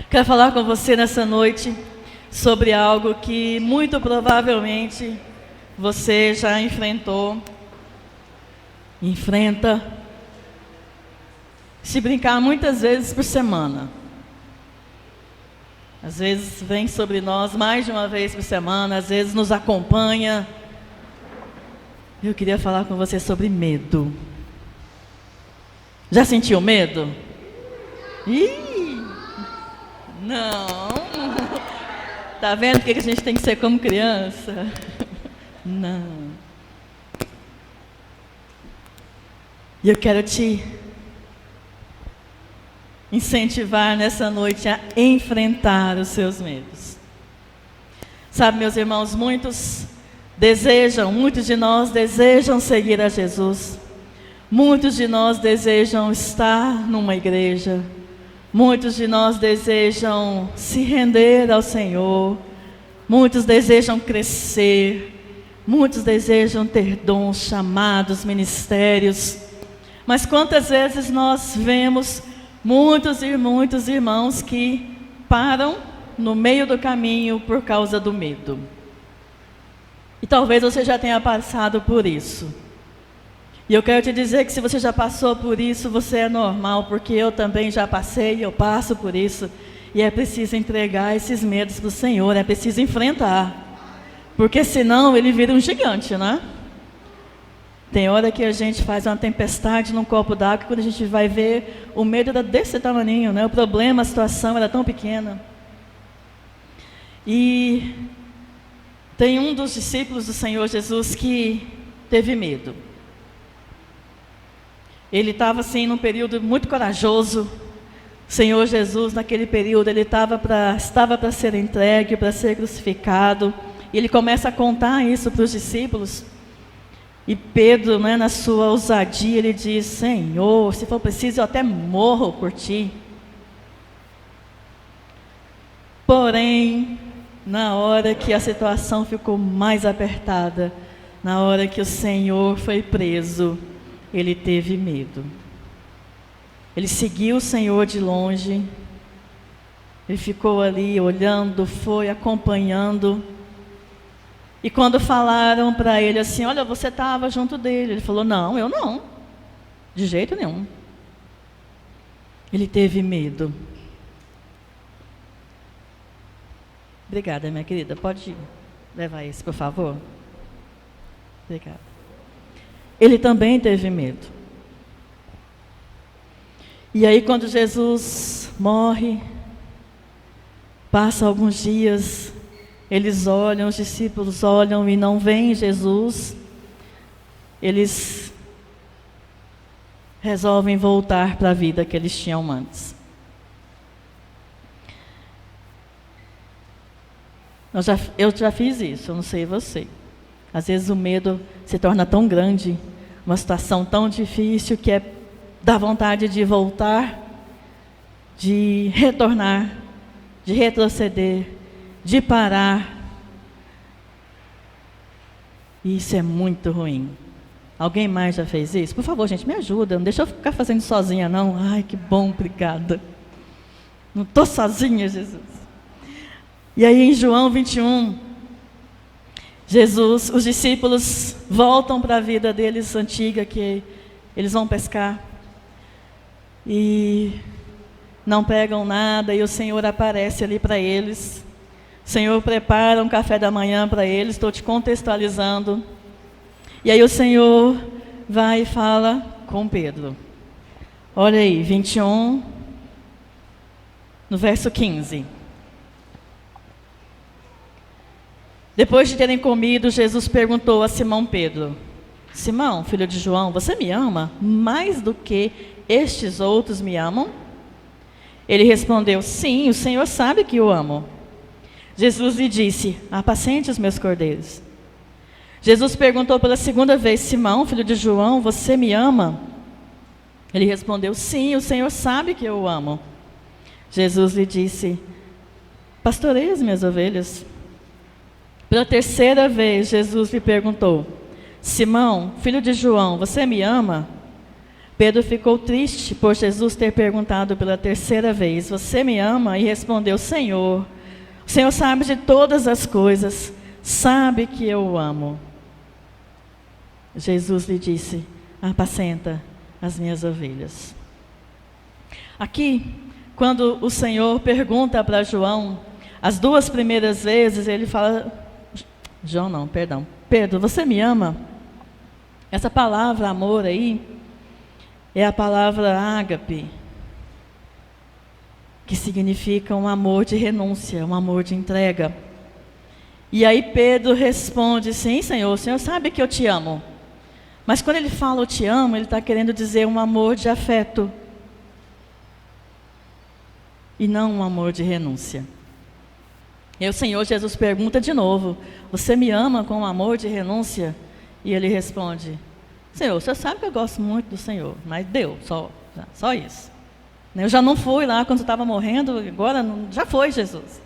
Quero falar com você nessa noite sobre algo que muito provavelmente você já enfrenta, se brincar muitas vezes por semana. Às vezes vem sobre nós mais de uma vez por semana, às vezes nos acompanha. Eu queria falar com você sobre medo. Já sentiu medo? Ih, não. Tá vendo que a gente tem que ser como criança? Não. E eu quero te incentivar nessa noite a enfrentar os seus medos. Sabe, meus irmãos, muitos de nós desejam seguir a Jesus. Muitos de nós desejam estar numa igreja. Muitos de nós desejam se render ao Senhor. Muitos desejam crescer. Muitos desejam ter dons, chamados, ministérios. Mas quantas vezes nós vemos muitos e muitos irmãos que param no meio do caminho por causa do medo. E talvez você já tenha passado por isso. E eu quero te dizer que se você já passou por isso, você é normal, porque eu também já passei, eu passo por isso. E é preciso entregar esses medos para o Senhor, é preciso enfrentar. Porque senão ele vira um gigante, né? Tem hora que a gente faz uma tempestade num copo d'água, quando a gente vai ver, o medo era desse tamaninho, né? O problema, a situação era tão pequena. E tem um dos discípulos do Senhor Jesus que teve medo. Ele estava assim num período muito corajoso. O Senhor Jesus, naquele período, ele estava para ser entregue, para ser crucificado. E ele começa a contar isso para os discípulos. E Pedro, né, na sua ousadia, ele diz: Senhor, se for preciso, eu até morro por ti. Porém, na hora que a situação ficou mais apertada, na hora que o Senhor foi preso, ele teve medo. Ele seguiu o Senhor de longe. Ele ficou ali olhando, foi acompanhando. E quando falaram para ele assim: olha, você estava junto dele. Ele falou: não, eu não. De jeito nenhum. Ele teve medo. Obrigada, minha querida. Pode levar esse, por favor? Obrigada. Ele também teve medo. E aí, quando Jesus morre, passa alguns dias, eles olham, os discípulos olham e não veem Jesus. Eles resolvem voltar para a vida que eles tinham antes. Eu já fiz isso, eu não sei você. Às vezes o medo se torna tão grande, uma situação tão difícil, que dá vontade de voltar, de retornar, de retroceder, de parar. E isso é muito ruim. Alguém mais já fez isso? Por favor, gente, me ajuda. Não deixa eu ficar fazendo sozinha, não. Ai, que bom, obrigada. Não estou sozinha, Jesus. E aí em João 21, os discípulos voltam para a vida deles antiga, que eles vão pescar. E não pegam nada, e o Senhor aparece ali para eles. O Senhor prepara um café da manhã para eles, estou te contextualizando. E aí o Senhor vai e fala com Pedro. Olha aí, 21, no verso 15. Depois de terem comido, Jesus perguntou a Simão Pedro: Simão, filho de João, você me ama mais do que estes outros me amam? Ele respondeu: sim, o Senhor sabe que eu amo. Jesus lhe disse: apacente os meus cordeiros. Jesus perguntou pela segunda vez: Simão, filho de João, você me ama? Ele respondeu: sim, o Senhor sabe que eu o amo. Jesus lhe disse: pastoreie as minhas ovelhas. Pela terceira vez, Jesus lhe perguntou: Simão, filho de João, você me ama? Pedro ficou triste por Jesus ter perguntado pela terceira vez: você me ama? E respondeu: Senhor, o Senhor sabe de todas as coisas, sabe que eu o amo. Jesus lhe disse: apacenta as minhas ovelhas. Aqui, quando o Senhor pergunta para João, as duas primeiras vezes ele fala, Pedro, você me ama? Essa palavra amor aí é a palavra ágape, que significa um amor de renúncia, um amor de entrega. E aí Pedro responde: sim, Senhor, o Senhor sabe que eu te amo. Mas quando ele fala eu te amo, ele está querendo dizer um amor de afeto, e não um amor de renúncia. E o Senhor Jesus pergunta de novo: você me ama com um amor de renúncia? E ele responde: Senhor, você sabe que eu gosto muito do Senhor, mas deu, só isso. Eu já não fui lá quando você estava morrendo, agora já foi, Jesus.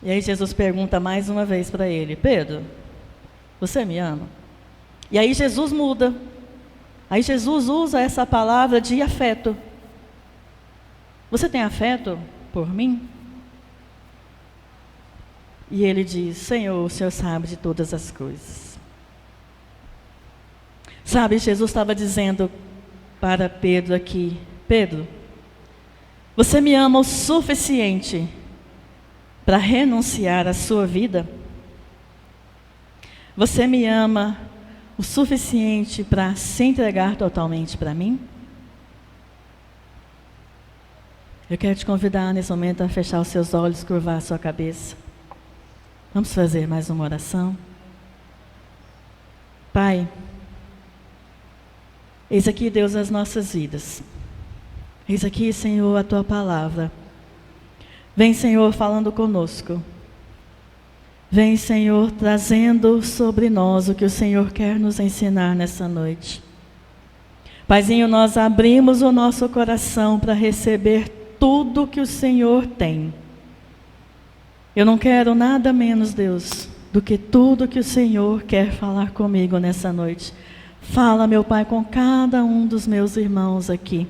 E aí Jesus pergunta mais uma vez para ele: Pedro, você me ama? E aí Jesus muda. Aí Jesus usa essa palavra de afeto. Você tem afeto por mim? E ele diz: Senhor, o Senhor sabe de todas as coisas. Sabe, Jesus estava dizendo para Pedro aqui: Pedro, você me ama o suficiente para renunciar à sua vida? Você me ama o suficiente para se entregar totalmente para mim? Eu quero te convidar nesse momento a fechar os seus olhos, curvar a sua cabeça. Vamos fazer mais uma oração. Pai, eis aqui, Deus, as nossas vidas. Eis aqui, Senhor, a Tua palavra. Vem, Senhor, falando conosco. Vem, Senhor, trazendo sobre nós o que o Senhor quer nos ensinar nessa noite. Paizinho, nós abrimos o nosso coração para receber tudo que o Senhor tem. Eu não quero nada menos, Deus, do que tudo que o Senhor quer falar comigo nessa noite. Fala, meu Pai, com cada um dos meus irmãos aqui.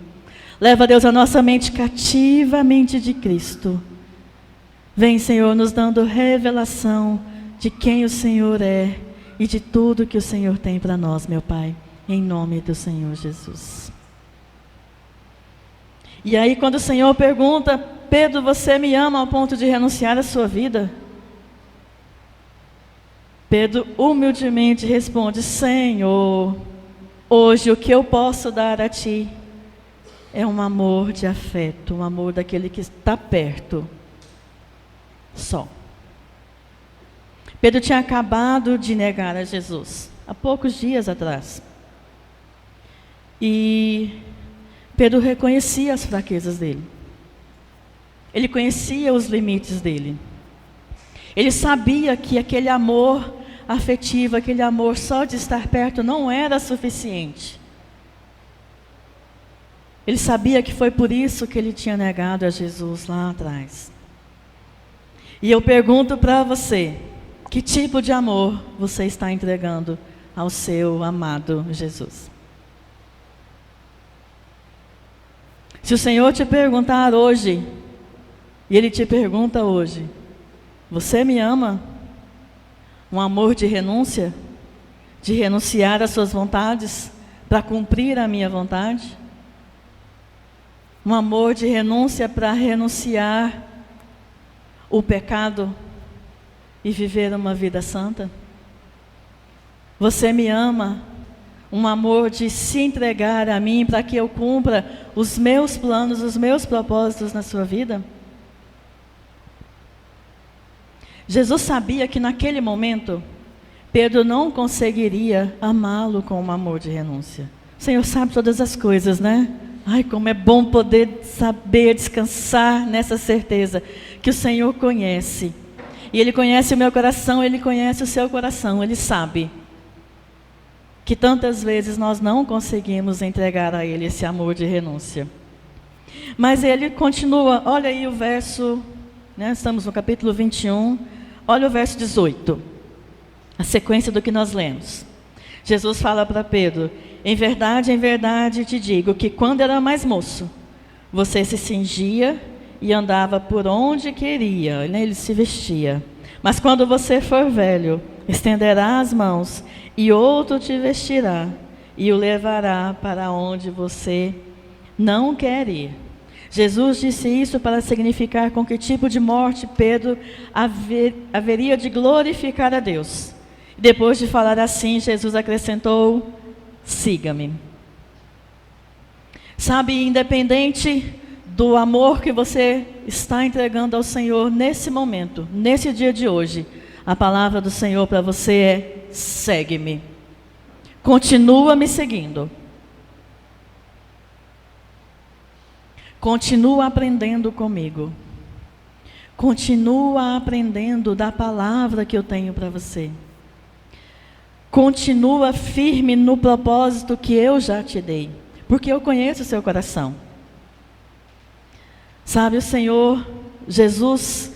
Leva, Deus, a nossa mente cativa à mente de Cristo. Vem, Senhor, nos dando revelação de quem o Senhor é e de tudo que o Senhor tem para nós, meu Pai, em nome do Senhor Jesus. E aí, quando o Senhor pergunta: Pedro, você me ama ao ponto de renunciar à sua vida? Pedro humildemente responde: Senhor, hoje o que eu posso dar a Ti é um amor de afeto, um amor daquele que está perto, só. Pedro tinha acabado de negar a Jesus, há poucos dias atrás. E Pedro reconhecia as fraquezas dele. Ele conhecia os limites dele. Ele sabia que aquele amor afetivo, aquele amor só de estar perto não era suficiente. Ele sabia que foi por isso que ele tinha negado a Jesus lá atrás. E eu pergunto para você: que tipo de amor você está entregando ao seu amado Jesus? Se o Senhor te perguntar hoje, e Ele te pergunta hoje: você me ama? Um amor de renúncia? De renunciar às suas vontades para cumprir a minha vontade? Um amor de renúncia para renunciar o pecado e viver uma vida santa? Você me ama? Um amor de se entregar a mim para que eu cumpra os meus planos, os meus propósitos na sua vida? Jesus sabia que naquele momento Pedro não conseguiria amá-lo com um amor de renúncia. O Senhor sabe todas as coisas, né? Ai, como é bom poder saber, descansar nessa certeza que o Senhor conhece. E Ele conhece o meu coração, Ele conhece o seu coração, Ele sabe que tantas vezes nós não conseguimos entregar a Ele esse amor de renúncia. Mas Ele continua, olha aí o verso, né, estamos no capítulo 21, olha o verso 18, a sequência do que nós lemos. Jesus fala para Pedro: em verdade te digo que quando era mais moço, você se cingia e andava por onde queria, né? Ele se vestia. Mas quando você for velho, estenderá as mãos e outro te vestirá e o levará para onde você não quer ir. Jesus disse isso para significar com que tipo de morte Pedro haveria de glorificar a Deus. Depois de falar assim, Jesus acrescentou: siga-me. Sabe, independente do amor que você está entregando ao Senhor nesse momento, nesse dia de hoje, a palavra do Senhor para você é: segue-me. Continua me seguindo. Continua aprendendo comigo. Continua aprendendo da palavra que eu tenho para você. Continua firme no propósito que eu já te dei, porque eu conheço o seu coração. Sabe, o Senhor Jesus,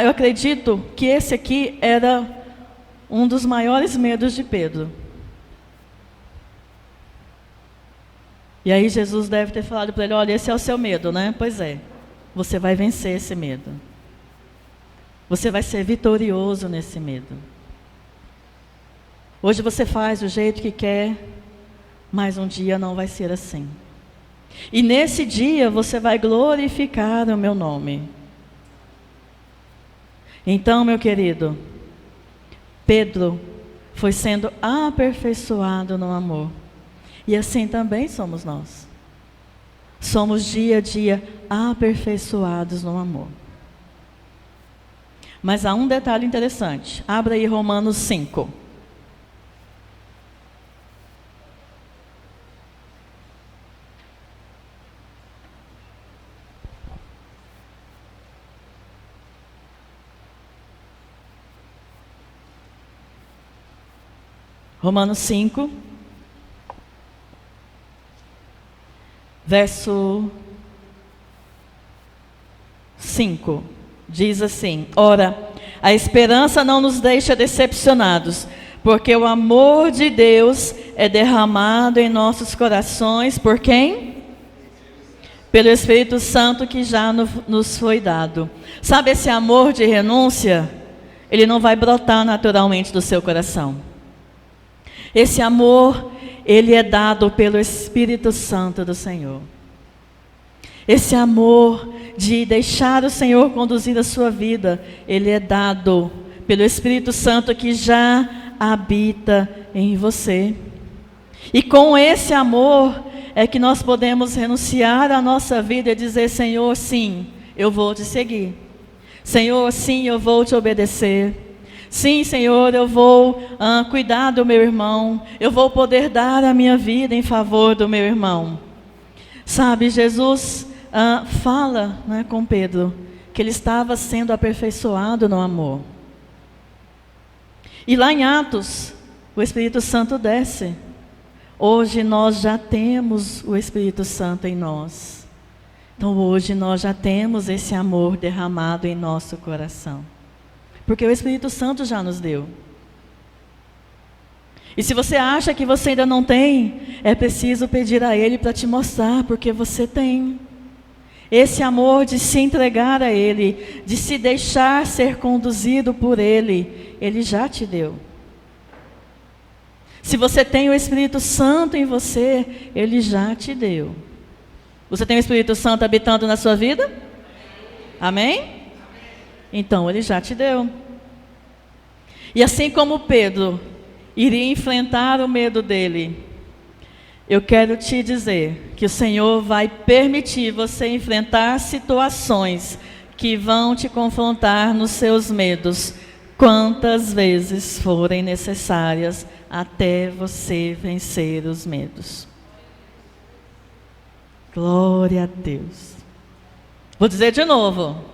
eu acredito que esse aqui era um dos maiores medos de Pedro. E aí Jesus deve ter falado para ele: olha, esse é o seu medo, né? Pois é, você vai vencer esse medo. Você vai ser vitorioso nesse medo. Hoje você faz do jeito que quer, mas um dia não vai ser assim. E nesse dia você vai glorificar o meu nome. Então, meu querido, Pedro foi sendo aperfeiçoado no amor. E assim também somos nós. Somos dia a dia aperfeiçoados no amor. Mas há um detalhe interessante. Abra aí Romanos 5. Romanos 5, verso 5, diz assim: ora, a esperança não nos deixa decepcionados, porque o amor de Deus é derramado em nossos corações, por quem? Pelo Espírito Santo que já nos foi dado. Sabe, esse amor de renúncia, ele não vai brotar naturalmente do seu coração. Esse amor, ele é dado pelo Espírito Santo do Senhor. Esse amor de deixar o Senhor conduzir a sua vida, ele é dado pelo Espírito Santo que já habita em você. E com esse amor é que nós podemos renunciar à nossa vida e dizer: Senhor, sim, eu vou te seguir. Senhor, sim, eu vou te obedecer. Sim, Senhor, eu vou cuidar do meu irmão. Eu vou poder dar a minha vida em favor do meu irmão. Sabe, Jesus fala, né, com Pedro que ele estava sendo aperfeiçoado no amor. E lá em Atos, o Espírito Santo desce. Hoje nós já temos o Espírito Santo em nós. Então hoje nós já temos esse amor derramado em nosso coração. Porque o Espírito Santo já nos deu. E se você acha que você ainda não tem, é preciso pedir a Ele para te mostrar, porque você tem. Esse amor de se entregar a Ele, de se deixar ser conduzido por Ele, Ele já te deu. Se você tem o Espírito Santo em você, Ele já te deu. Você tem o Espírito Santo habitando na sua vida? Amém? Então, Ele já te deu. E assim como Pedro iria enfrentar o medo dele, eu quero te dizer que o Senhor vai permitir você enfrentar situações que vão te confrontar nos seus medos, quantas vezes forem necessárias, até você vencer os medos. Glória a Deus. Vou dizer de novo.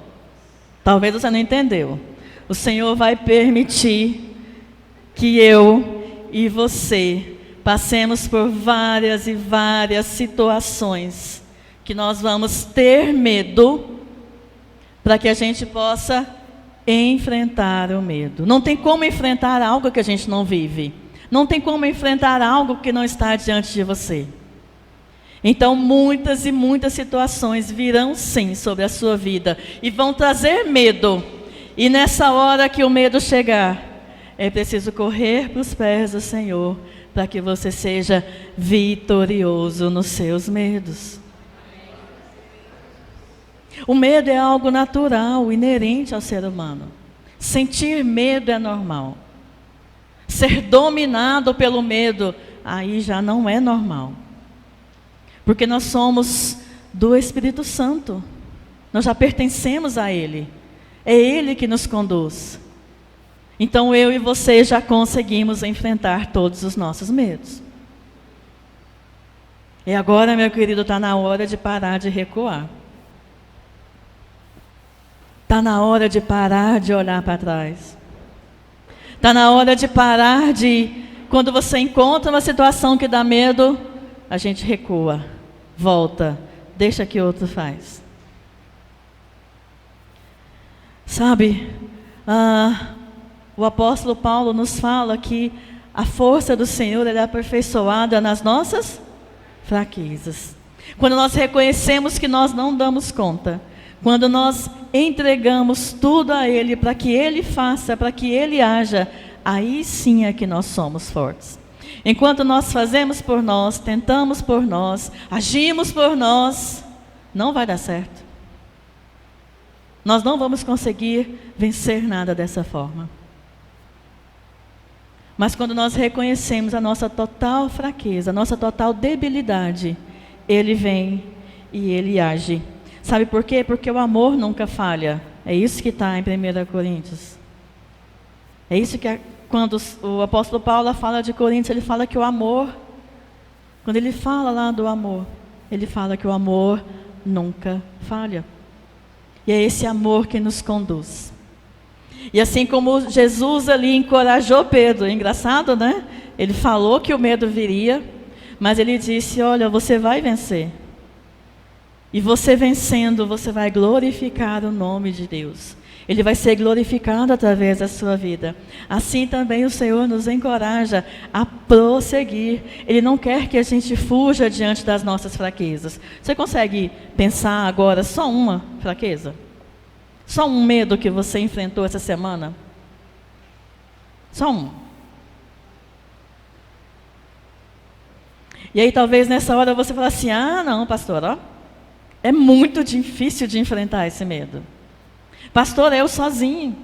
Talvez você não entendeu. O Senhor vai permitir que eu e você passemos por várias e várias situações que nós vamos ter medo, para que a gente possa enfrentar o medo. Não tem como enfrentar algo que a gente não vive. Não tem como enfrentar algo que não está diante de você. Então, muitas e muitas situações virão sim sobre a sua vida e vão trazer medo. E nessa hora que o medo chegar, é preciso correr para os pés do Senhor, para que você seja vitorioso nos seus medos. O medo é algo natural, inerente ao ser humano. Sentir medo é normal. Ser dominado pelo medo, aí já não é normal. Porque nós somos do Espírito Santo. Nós já pertencemos a Ele. É Ele que nos conduz. Então eu e você já conseguimos enfrentar todos os nossos medos. E agora, meu querido, está na hora de parar de recuar. Está na hora de parar de olhar para trás. Está na hora de parar de, quando você encontra uma situação que dá medo, a gente recua, volta, deixa que outro faz. Sabe, o apóstolo Paulo nos fala que a força do Senhor é aperfeiçoada nas nossas fraquezas. Quando nós reconhecemos que nós não damos conta, quando nós entregamos tudo a Ele para que Ele faça, para que Ele haja, aí sim é que nós somos fortes. Enquanto nós fazemos por nós, tentamos por nós, agimos por nós, não vai dar certo. Nós não vamos conseguir vencer nada dessa forma. Mas quando nós reconhecemos a nossa total fraqueza, a nossa total debilidade, Ele vem e Ele age. Sabe por quê? Porque o amor nunca falha. É isso que está em 1 Coríntios. É isso que, quando o apóstolo Paulo fala de Coríntios, ele fala que o amor, quando ele fala lá do amor, ele fala que o amor nunca falha. E é esse amor que nos conduz. E assim como Jesus ali encorajou Pedro, é engraçado, né? Ele falou que o medo viria, mas ele disse, olha, você vai vencer. E você vencendo, você vai glorificar o nome de Deus. Ele vai ser glorificado através da sua vida. Assim também o Senhor nos encoraja a prosseguir. Ele não quer que a gente fuja diante das nossas fraquezas. Você consegue pensar agora só uma fraqueza? Só um medo que você enfrentou essa semana? Só um. E aí talvez nessa hora você fale assim, não, pastor, ó. É muito difícil de enfrentar esse medo. Pastor, eu sozinho,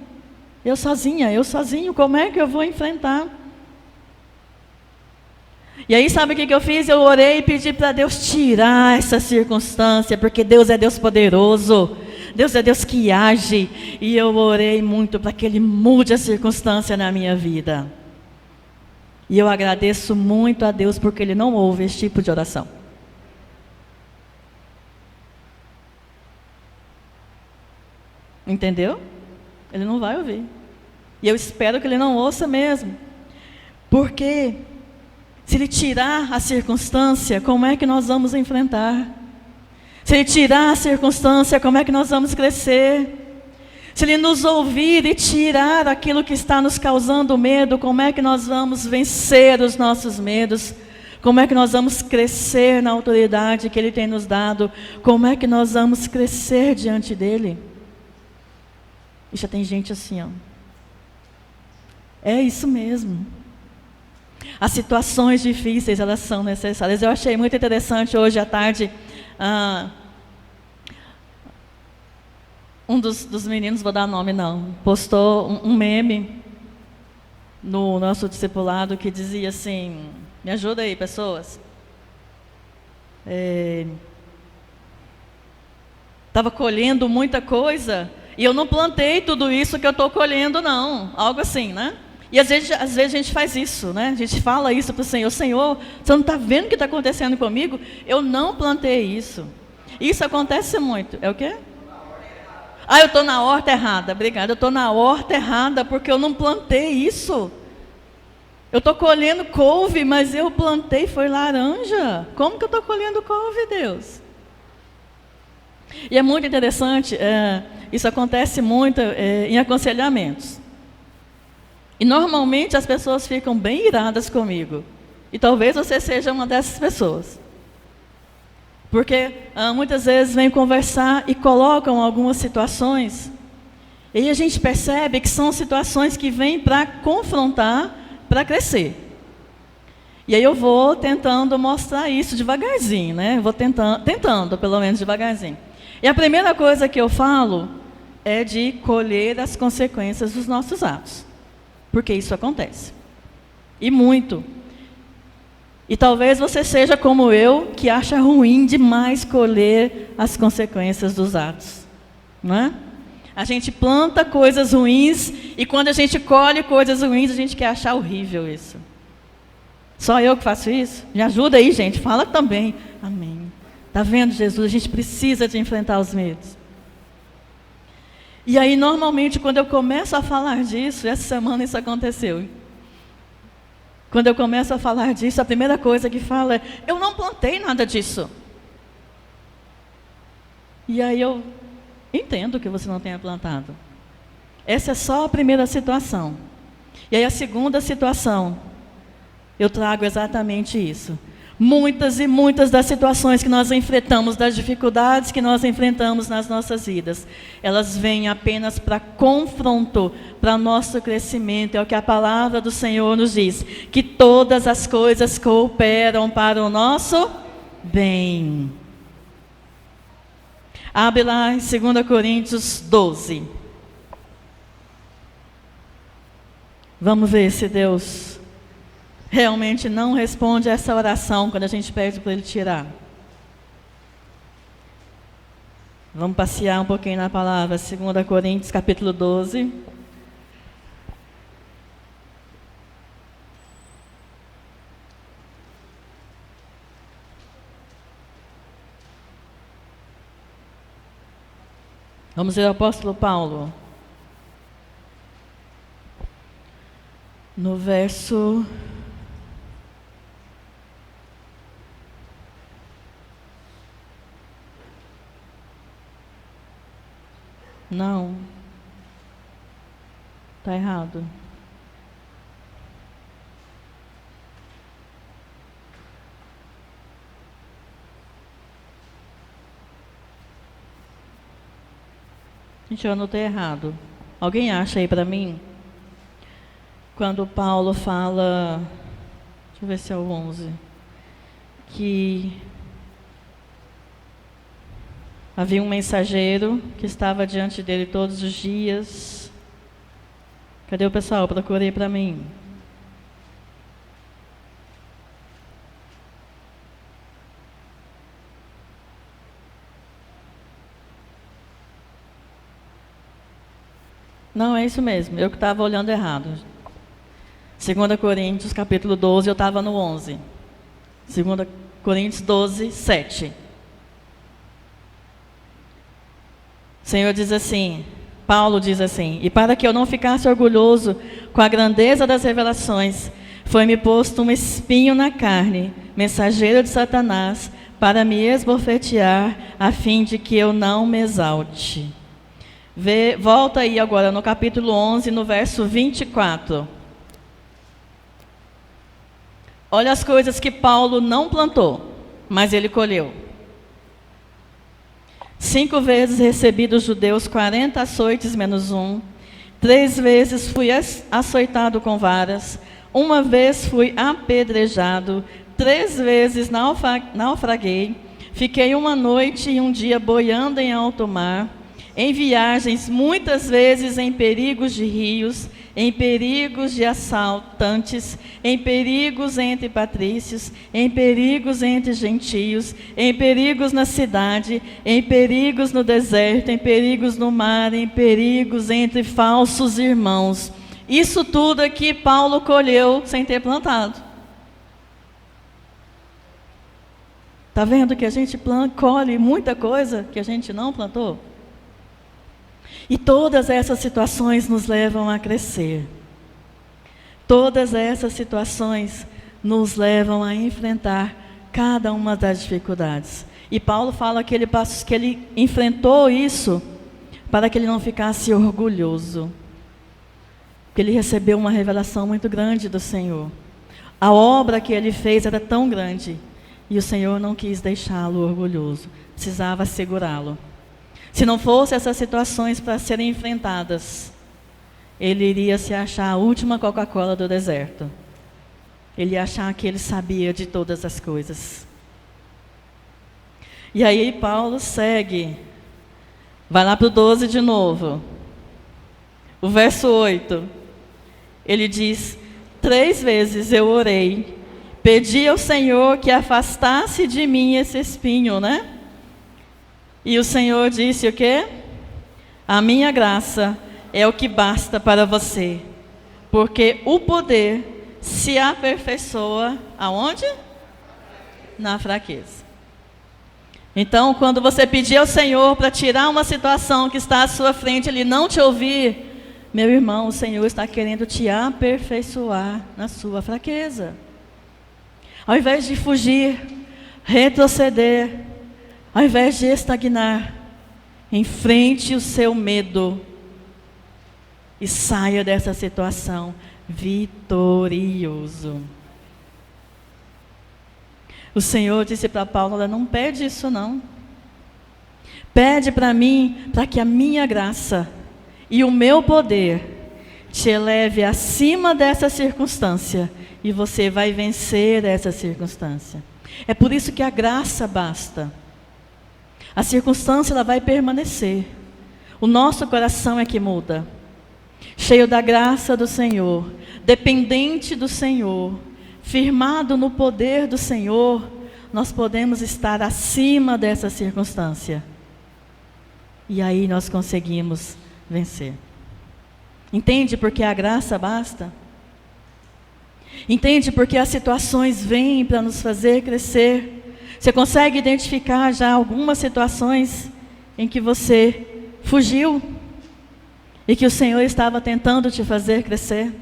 eu sozinho, como é que eu vou enfrentar? E aí sabe o que eu fiz? Eu orei e pedi para Deus tirar essa circunstância, porque Deus é Deus poderoso, Deus é Deus que age, e eu orei muito para que Ele mude a circunstância na minha vida. E eu agradeço muito a Deus porque Ele não ouve esse tipo de oração. Entendeu? Ele não vai ouvir. E eu espero que Ele não ouça mesmo. Porque se Ele tirar a circunstância, como é que nós vamos enfrentar? Se Ele tirar a circunstância, como é que nós vamos crescer? Se Ele nos ouvir e tirar aquilo que está nos causando medo, como é que nós vamos vencer os nossos medos? Como é que nós vamos crescer na autoridade que Ele tem nos dado? Como é que nós vamos crescer diante dEle? E já tem gente assim, ó. É isso mesmo. As situações difíceis, elas são necessárias. Eu achei muito interessante hoje à tarde, um dos meninos, vou dar nome não, postou um meme no nosso discipulado que dizia assim, me ajuda aí, pessoas. Estava colhendo muita coisa, e eu não plantei tudo isso que eu estou colhendo, não. Algo assim, né? E às vezes a gente faz isso, né? A gente fala isso para o Senhor. Senhor, você não está vendo o que está acontecendo comigo? Eu não plantei isso. Isso acontece muito. É o quê? Eu estou na horta errada. Obrigada. Eu estou na horta errada porque eu não plantei isso. Eu estou colhendo couve, mas eu plantei foi laranja. Como que eu estou colhendo couve, Deus? E é muito interessante, isso acontece muito em aconselhamentos. E normalmente as pessoas ficam bem iradas comigo. E talvez você seja uma dessas pessoas. Porque muitas vezes vêm conversar e colocam algumas situações. E aí a gente percebe que são situações que vêm para confrontar, para crescer. E aí eu vou tentando mostrar isso devagarzinho, né? Vou tentando, pelo menos devagarzinho. E a primeira coisa que eu falo é de colher as consequências dos nossos atos. Porque isso acontece. E muito. E talvez você seja como eu, que acha ruim demais colher as consequências dos atos. Não é? A gente planta coisas ruins e quando a gente colhe coisas ruins, a gente quer achar horrível isso. Só eu que faço isso? Me ajuda aí, gente. Fala também. Amém. Está vendo, Jesus? A gente precisa de enfrentar os medos. E aí, normalmente, quando eu começo a falar disso, essa semana isso aconteceu. Quando eu começo a falar disso, a primeira coisa que fala é: eu não plantei nada disso. E aí eu entendo que você não tenha plantado. Essa é só a primeira situação. E aí a segunda situação, eu trago exatamente isso. Muitas e muitas das situações que nós enfrentamos, das dificuldades que nós enfrentamos nas nossas vidas, elas vêm apenas para confronto, para nosso crescimento. É o que a palavra do Senhor nos diz, que todas as coisas cooperam para o nosso bem. Abre lá em 2 Coríntios 12. Vamos ver se Deus realmente não responde essa oração quando a gente pede para Ele tirar. Vamos passear um pouquinho na palavra. 2 Coríntios, capítulo 12. Vamos ver o apóstolo Paulo. No verso... Não. Está errado. Gente, eu anotei errado. Alguém acha aí para mim? Quando Paulo fala... Deixa eu ver se é o 11. Que... havia um mensageiro que estava diante dele todos os dias. Cadê o pessoal? Procurei para mim. Não, é isso mesmo. Eu que estava olhando errado. 2 Coríntios, capítulo 12, eu estava no 11. 2 Coríntios 12, 7. O Senhor diz assim, Paulo diz assim: e para que eu não ficasse orgulhoso com a grandeza das revelações, foi-me posto um espinho na carne, mensageiro de Satanás, para me esbofetear, a fim de que eu não me exalte. Volta aí agora no capítulo 11, no verso 24. Olha as coisas que Paulo não plantou, mas ele colheu. 5 vezes recebi dos judeus 40 açoites menos 1. 3 vezes fui açoitado com varas. 1 vez fui apedrejado. 3 vezes naufraguei. Fiquei 1 noite e 1 dia boiando em alto mar. Em viagens, muitas vezes em perigos de rios, em perigos de assaltantes, em perigos entre patrícios, em perigos entre gentios, em perigos na cidade, em perigos no deserto, em perigos no mar, em perigos entre falsos irmãos. Isso tudo aqui Paulo colheu sem ter plantado. Está vendo que a gente colhe muita coisa que a gente não plantou? E todas essas situações nos levam a crescer. Todas essas situações nos levam a enfrentar cada uma das dificuldades. E Paulo fala que ele enfrentou isso para que ele não ficasse orgulhoso. Porque ele recebeu uma revelação muito grande do Senhor. A obra que ele fez era tão grande. E o Senhor não quis deixá-lo orgulhoso. Precisava segurá-lo. Se não fosse essas situações para serem enfrentadas, ele iria se achar a última Coca-Cola do deserto. Ele ia achar que ele sabia de todas as coisas. E aí Paulo segue. Vai lá para o 12 de novo. O verso 8. Ele diz: 3 vezes eu orei, pedi ao Senhor que afastasse de mim esse espinho, né? E o Senhor disse o quê? A minha graça é o que basta para você, porque o poder se aperfeiçoa aonde? Na fraqueza. Então, quando você pedir ao Senhor para tirar uma situação que está à sua frente, Ele não te ouvir, meu irmão, o Senhor está querendo te aperfeiçoar na sua fraqueza. Ao invés de fugir, retroceder, ao invés de estagnar, enfrente o seu medo e saia dessa situação vitorioso. O Senhor disse para Paulo: olha, não pede isso não. Pede para mim, para que a minha graça e o meu poder te eleve acima dessa circunstância e você vai vencer essa circunstância. É por isso que a graça basta. A circunstância ela vai permanecer. O nosso coração é que muda. Cheio da graça do Senhor, dependente do Senhor, firmado no poder do Senhor, nós podemos estar acima dessa circunstância. E aí nós conseguimos vencer. Entende porque a graça basta? Entende porque as situações vêm para nos fazer crescer? Você consegue identificar já algumas situações em que você fugiu e que o Senhor estava tentando te fazer crescer?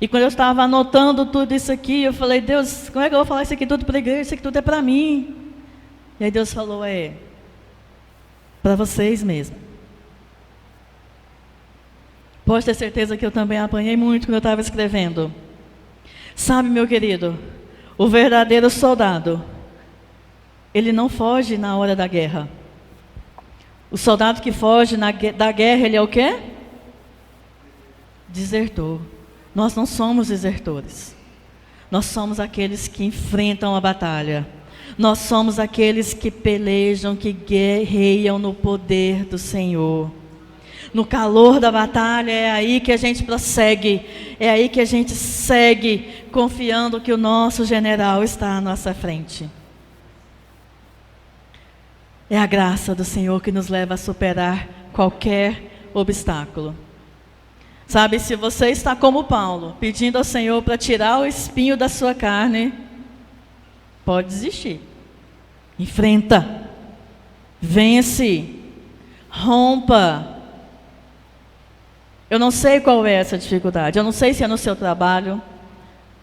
E quando eu estava anotando tudo isso aqui, eu falei: Deus, como é que eu vou falar isso aqui tudo para a igreja? Isso aqui tudo é para mim. E aí Deus falou: é para vocês mesmo. Pode ter certeza que eu também apanhei muito quando eu estava escrevendo. Sabe, meu querido, o verdadeiro soldado, ele não foge na hora da guerra. O soldado que foge da guerra, ele é o quê? Desertor. Nós não somos desertores. Nós somos aqueles que enfrentam a batalha. Nós somos aqueles que pelejam, que guerreiam no poder do Senhor. No calor da batalha, é aí que a gente prossegue, é aí que a gente segue, confiando que o nosso general está à nossa frente. É a graça do Senhor que nos leva a superar qualquer obstáculo. Sabe, se você está como Paulo, pedindo ao Senhor para tirar o espinho da sua carne, pode desistir. Enfrenta, vence, rompa. Eu não sei qual é essa dificuldade. Eu não sei se é no seu trabalho,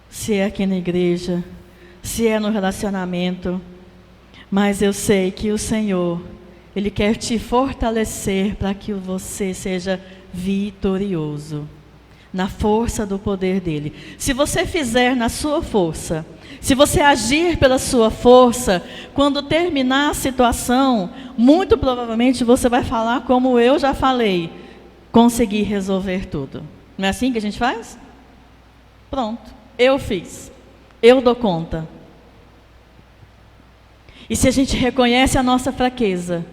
se é aqui na igreja, se é no relacionamento. Mas eu sei que o Senhor, Ele quer te fortalecer para que você seja vitorioso. Na força do poder dEle. Se você fizer na sua força, se você agir pela sua força, quando terminar a situação, muito provavelmente você vai falar como eu já falei: conseguir resolver tudo. Não é assim que a gente faz? Pronto, eu fiz, eu dou conta. E se a gente reconhece a nossa fraqueza,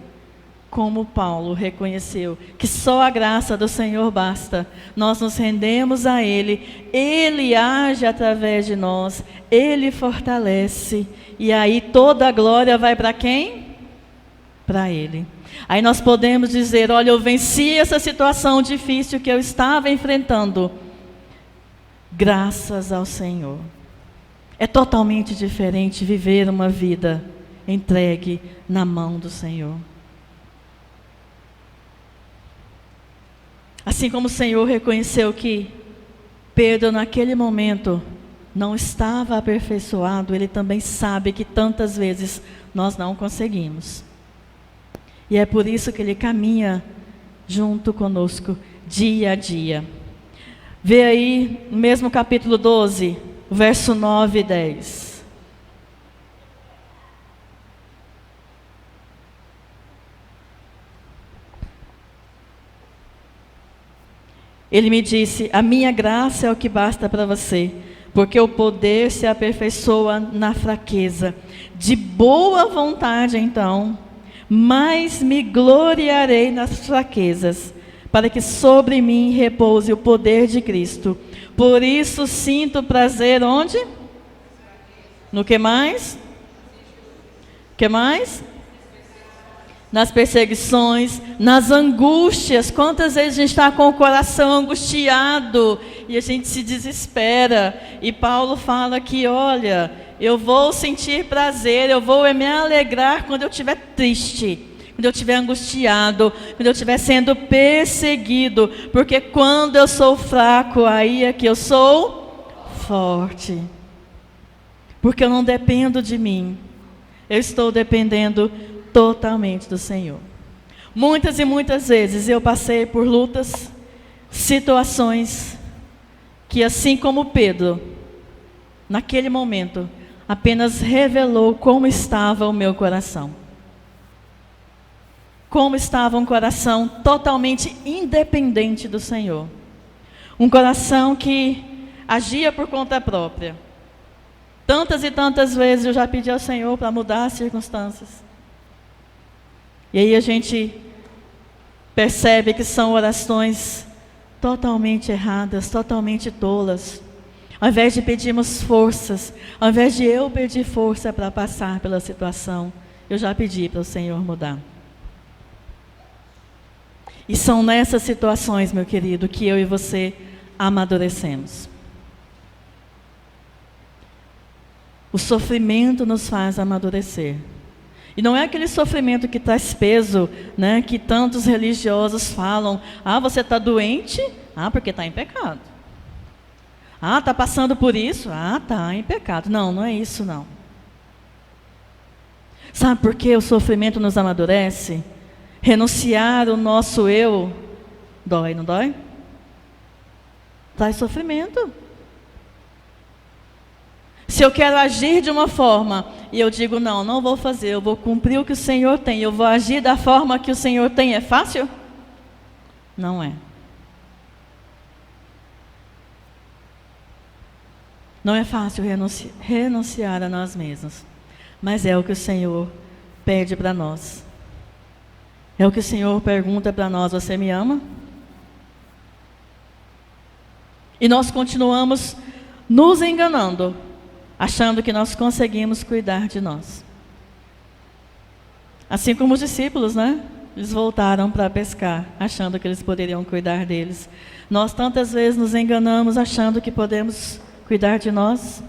como Paulo reconheceu, que só a graça do Senhor basta, nós nos rendemos a Ele, Ele age através de nós, Ele fortalece, e aí toda a glória vai para quem? Para Ele. Aí nós podemos dizer: olha, eu venci essa situação difícil que eu estava enfrentando, graças ao Senhor. É totalmente diferente viver uma vida entregue na mão do Senhor. Assim como o Senhor reconheceu que Pedro naquele momento não estava aperfeiçoado, Ele também sabe que tantas vezes nós não conseguimos. E é por isso que Ele caminha junto conosco, dia a dia. Vê aí, no mesmo capítulo 12, verso 9 e 10. Ele me disse: a minha graça é o que basta para você, porque o poder se aperfeiçoa na fraqueza. De boa vontade, então, mas me gloriarei nas fraquezas, para que sobre mim repouse o poder de Cristo. Por isso sinto prazer onde? No que mais? Que mais? Nas perseguições, nas angústias. Quantas vezes a gente está com o coração angustiado e a gente se desespera. E Paulo fala que, olha, eu vou sentir prazer, eu vou me alegrar quando eu estiver triste, quando eu estiver angustiado, quando eu estiver sendo perseguido. Porque quando eu sou fraco, aí é que eu sou forte. Porque eu não dependo de mim, eu estou dependendo totalmente do Senhor. Muitas e muitas vezes eu passei por lutas, situações que, assim como Pedro, naquele momento, apenas revelou como estava o meu coração. Como estava um coração totalmente independente do Senhor. Um coração que agia por conta própria. Tantas e tantas vezes eu já pedi ao Senhor para mudar as circunstâncias. E aí a gente percebe que são orações totalmente erradas, totalmente tolas. Ao invés de pedirmos forças, ao invés de eu pedir força para passar pela situação, eu já pedi para o Senhor mudar. E são nessas situações, meu querido, que eu e você amadurecemos. O sofrimento nos faz amadurecer. E não é aquele sofrimento que traz peso, né, que tantos religiosos falam: ah, você está doente? Ah, porque está em pecado. Ah, está passando por isso? Ah, está em pecado. Não, não é isso não. Sabe por que o sofrimento nos amadurece? Renunciar o nosso eu dói, não dói? Traz sofrimento. Se eu quero agir de uma forma e eu digo: não, não vou fazer, eu vou cumprir o que o Senhor tem, eu vou agir da forma que o Senhor tem, é fácil? Não é. Não é fácil renunciar a nós mesmos, mas é o que o Senhor pede para nós. É o que o Senhor pergunta para nós: você me ama? E nós continuamos nos enganando, achando que nós conseguimos cuidar de nós. Assim como os discípulos, né? Eles voltaram para pescar, achando que eles poderiam cuidar deles. Nós tantas vezes nos enganamos, achando que podemos cuidar de nós.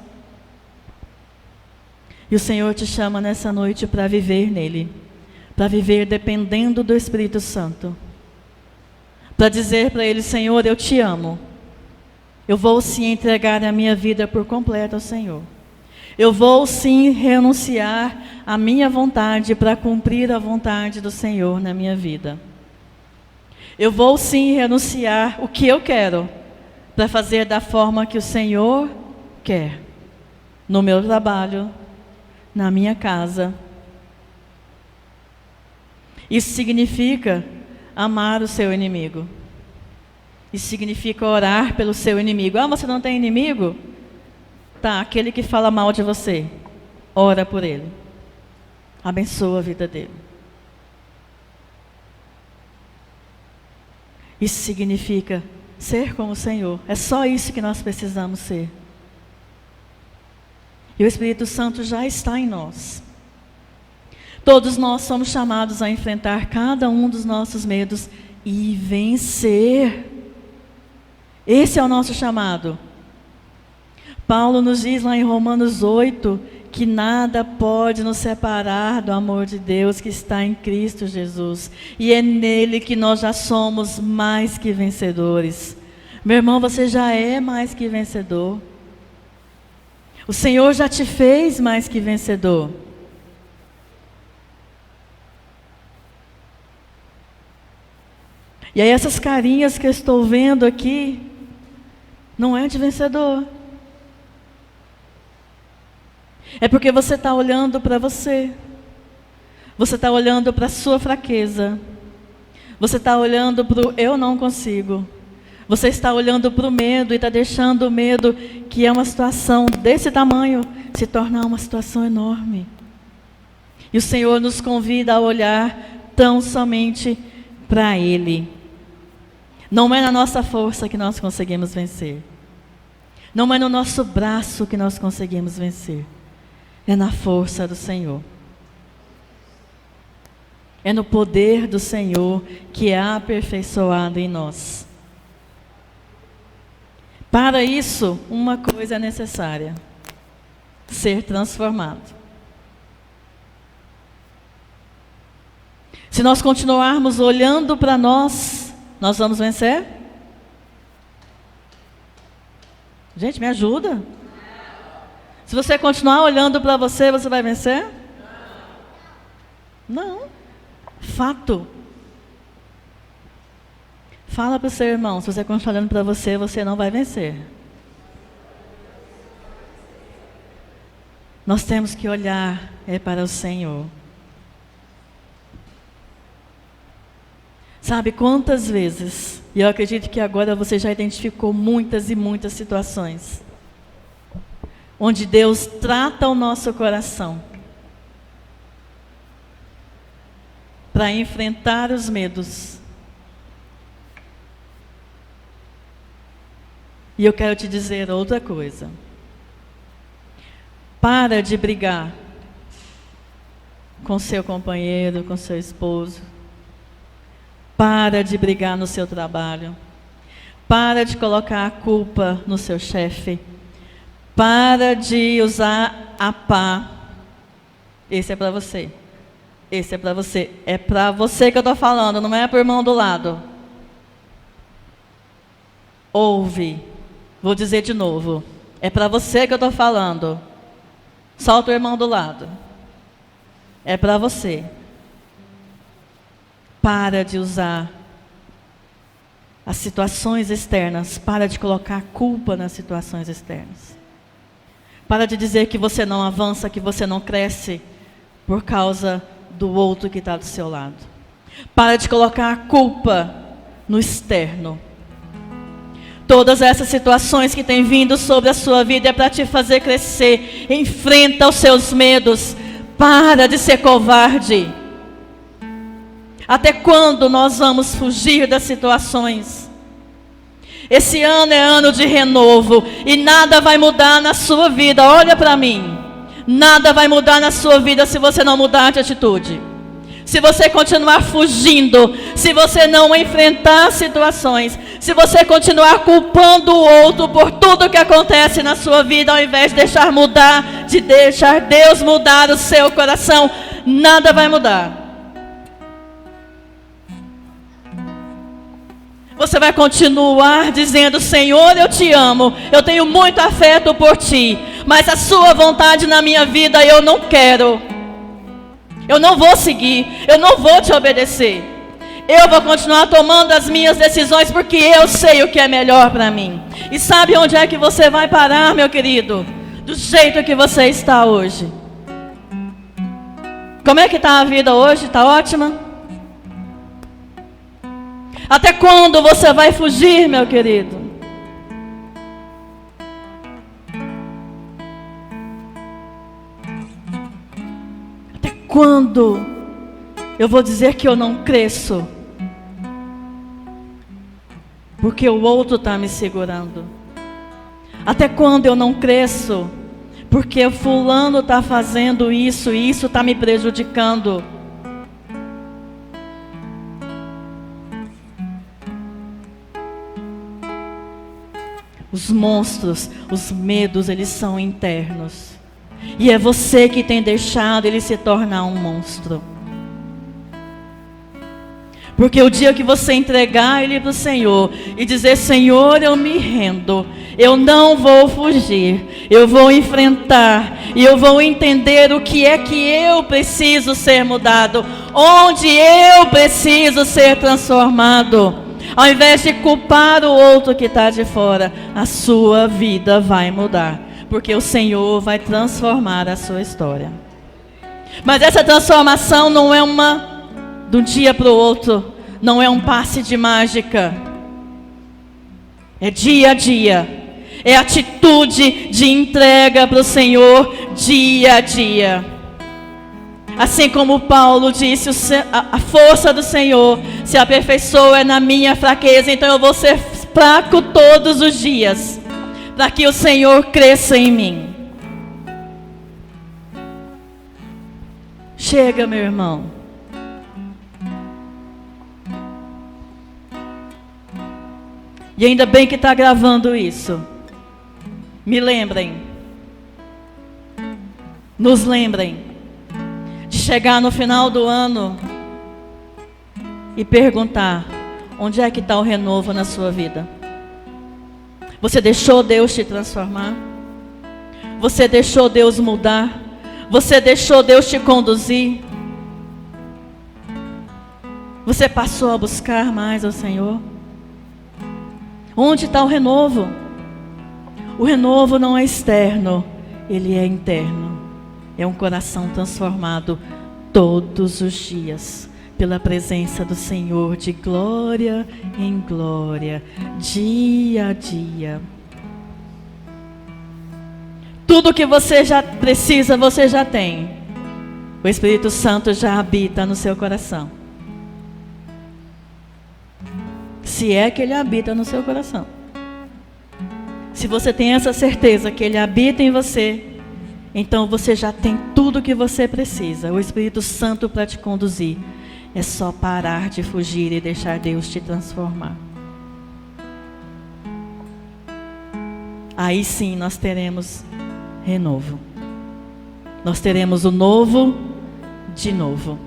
E o Senhor te chama nessa noite para viver nele, para viver dependendo do Espírito Santo, para dizer para ele: Senhor, eu te amo. Eu vou sim entregar a minha vida por completo ao Senhor. Eu vou sim renunciar à minha vontade para cumprir a vontade do Senhor na minha vida. Eu vou sim renunciar o que eu quero para fazer da forma que o Senhor quer. No meu trabalho, na minha casa. Isso significa amar o seu inimigo. Isso significa orar pelo seu inimigo. Ah, você não tem inimigo? Tá, aquele que fala mal de você, ora por ele. Abençoa a vida dele. Isso significa ser como o Senhor. É só isso que nós precisamos ser. E o Espírito Santo já está em nós. Todos nós somos chamados a enfrentar cada um dos nossos medos e vencer. Esse é o nosso chamado. Paulo nos diz lá em Romanos 8 que nada pode nos separar do amor de Deus que está em Cristo Jesus. E é nele que nós já somos mais que vencedores. Meu irmão, você já é mais que vencedor. O Senhor já te fez mais que vencedor. E aí essas carinhas que eu estou vendo aqui, não é de vencedor. É porque você está olhando para você. Você está olhando para a sua fraqueza. Você está olhando para o eu não consigo. Você está olhando para o medo e está deixando o medo, que é uma situação desse tamanho, se tornar uma situação enorme. E o Senhor nos convida a olhar tão somente para Ele. Não é na nossa força que nós conseguimos vencer. Não é no nosso braço que nós conseguimos vencer. É na força do Senhor. É no poder do Senhor que é aperfeiçoado em nós. Para isso, uma coisa é necessária: ser transformado. Se nós continuarmos olhando para nós, nós vamos vencer? Gente, me ajuda. Se você continuar olhando para você, você vai vencer? Não. Fato. Fala para o seu irmão, se você continuar olhando para você, você não vai vencer. Nós temos que olhar para o Senhor. Sabe quantas vezes, e eu acredito que agora você já identificou muitas e muitas situações, onde Deus trata o nosso coração para enfrentar os medos. E eu quero te dizer outra coisa. Para de brigar com seu companheiro, com seu esposo. Para de brigar no seu trabalho. Para de colocar a culpa no seu chefe. Para de usar a pá. Esse é para você. Esse é para você. É para você que eu estou falando, não é para o irmão do lado. Ouve. Vou dizer de novo. É para você que eu estou falando. Solta o irmão do lado. É para você. Para de usar as situações externas. Para de colocar culpa nas situações externas. Para de dizer que você não avança, que você não cresce por causa do outro que está do seu lado. Para de colocar a culpa no externo. Todas essas situações que têm vindo sobre a sua vida é para te fazer crescer. Enfrenta os seus medos. Para de ser covarde. Até quando nós vamos fugir das situações? Esse ano é ano de renovo e nada vai mudar na sua vida. Olha para mim. Nada vai mudar na sua vida se você não mudar de atitude. Se você continuar fugindo, se você não enfrentar situações, se você continuar culpando o outro por tudo que acontece na sua vida, ao invés de deixar Deus mudar o seu coração, nada vai mudar. Você vai continuar dizendo: Senhor, eu te amo, eu tenho muito afeto por ti, mas a sua vontade na minha vida eu não quero. Eu não vou seguir, eu não vou te obedecer. Eu vou continuar tomando as minhas decisões porque eu sei o que é melhor para mim. E sabe onde é que você vai parar, meu querido? Do jeito que você está hoje. Como é que está a vida hoje? Está ótima? Até quando você vai fugir, meu querido? Quando eu vou dizer que eu não cresço? Porque o outro está me segurando. Até quando eu não cresço? Porque o fulano está fazendo isso e isso está me prejudicando. Os monstros, os medos, eles são internos. E é você que tem deixado ele se tornar um monstro. Porque o dia que você entregar ele para o Senhor e dizer: Senhor, eu me rendo, eu não vou fugir, eu vou enfrentar e eu vou entender o que é que eu preciso ser mudado, onde eu preciso ser transformado. Ao invés de culpar o outro que está de fora, a sua vida vai mudar. Porque o Senhor vai transformar a sua história. Mas essa transformação não é de um dia para o outro. Não é um passe de mágica. É dia a dia. É atitude de entrega para o Senhor dia a dia. Assim como Paulo disse, a força do Senhor se aperfeiçoa na minha fraqueza. Então eu vou ser fraco todos os dias, para que o Senhor cresça em mim. Chega, meu irmão. E ainda bem que está gravando isso. Me lembrem. Nos lembrem. De chegar no final do ano e perguntar: onde é que está o renovo na sua vida? Você deixou Deus te transformar? Você deixou Deus mudar? Você deixou Deus te conduzir? Você passou a buscar mais ao Senhor? Onde está o renovo? O renovo não é externo, ele é interno. É um coração transformado todos os dias pela presença do Senhor, de glória em glória, dia a dia. Tudo que você já precisa, você já tem. O Espírito Santo já habita no seu coração. Se é que Ele habita no seu coração. Se você tem essa certeza que Ele habita em você, então você já tem tudo que você precisa. O Espírito Santo para te conduzir. É só parar de fugir e deixar Deus te transformar. Aí sim nós teremos renovo. Nós teremos o novo de novo.